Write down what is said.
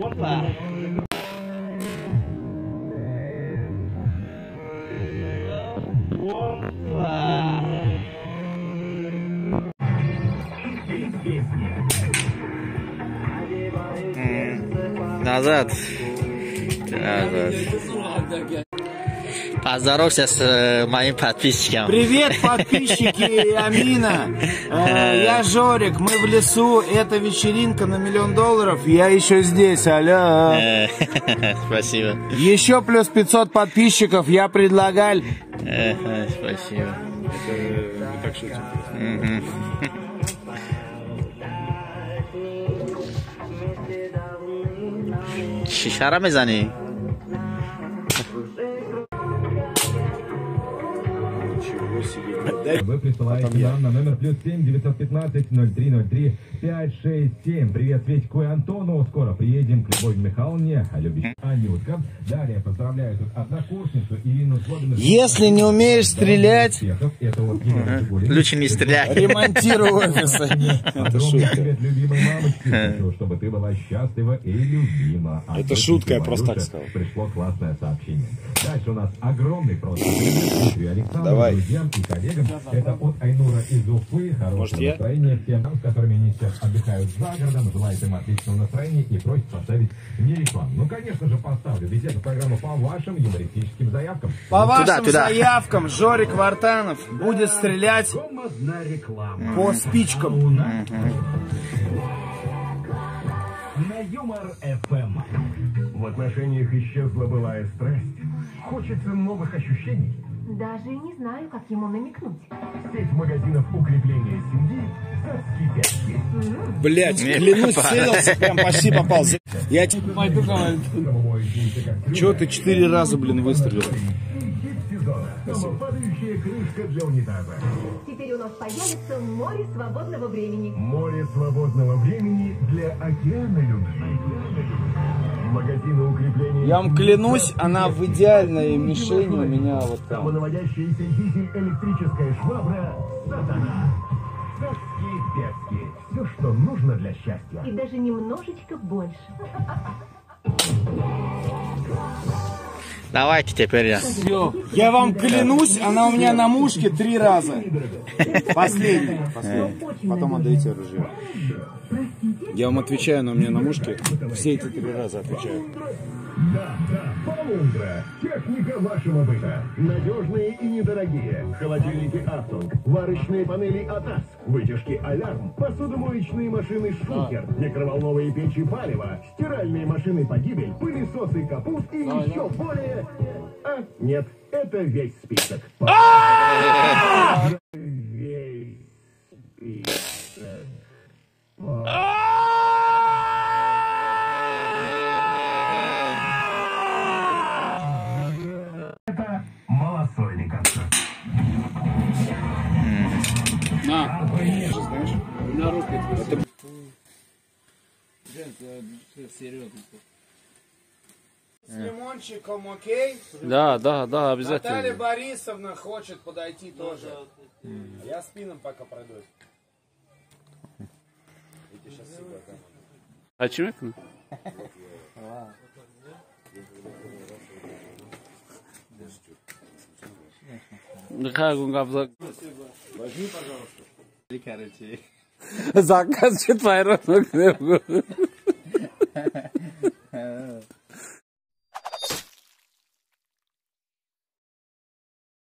Опа! Назад. Поздоровься с моим подписчиком. Привет, подписчики Амина. Я Жорик, мы в лесу. Это вечеринка на $1 миллион. Я еще здесь, алло. Спасибо. Еще плюс 500 подписчиков я предлагал. Спасибо. Это так шутим. Шишара мезани. Вы присылаете нам на номер +7 915 0303 567. Привет Петьку и Антону. Скоро приедем к Любови Михайловне, любящей Анютка. Далее поздравляю тут однокурсницу Ирину Злобину. Если не умеешь стрелять, это вот Лучше не стрелять. ремонтируй офисы. огромный привет любимой мамочке. Хочу, чтобы ты была счастлива и любима. Это шутка, я просто так сказал. Пришло классное сообщение. Дальше у нас огромный просто привет Александру, Давай. друзьям и коллегам. Это от Айнура из Уфы. Хорошего настроения всем, с которыми они сейчас отдыхают за городом. Желает им отличного настроения и просит поставить мне рекламу. Ну, конечно же, поставлю. Ведь это программа по вашим юмористическим заявкам. По вашим туда. заявкам Жорик Вартанов будет стрелять по спичкам. На Юмор ФМ. В отношениях исчезла былая страсть. Хочется новых ощущений. Даже не знаю, как ему намекнуть. Сеть магазинов укрепления семьи «Соски-пятки». Блять, клянусь, целился, прям почти попал. Я тебе пойду, чё ты 4 раза, выстрелил? Самопадающая крышка для унитаза. Теперь у нас появится море свободного времени. Море свободного времени для океана любви. Магазины укрепления. Я вам клянусь, она в идеальной мишени у меня вот там. Самонаводящаяся дизель-электрическая швабра «Сатана». Соски-пятки. Все, что нужно для счастья. И даже немножечко больше. Давайте теперь я. Я вам клянусь, она у меня на мушке 3 раза. Последний. Потом отдайте оружие. Я вам отвечаю, но у меня на мушке все эти 3 раза отвечаю. Да, Полундра. Техника вашего быта. Надежные и недорогие. Холодильники Астонг, варочные панели Атас, вытяжки Алярм, посудомоечные машины Шухер, микроволновые печи Палево, стиральные машины Погибель, пылесосы Капут и еще более... нет, это весь список. Весь список. Это малосольный концерт. На, знаешь? На руку. Это... С лимончиком, окей? Да, обязательно. Наталья Борисовна хочет подойти тоже. Я спином пока пройдусь. А чем это? Возьми, пожалуйста. заказ 4 рок.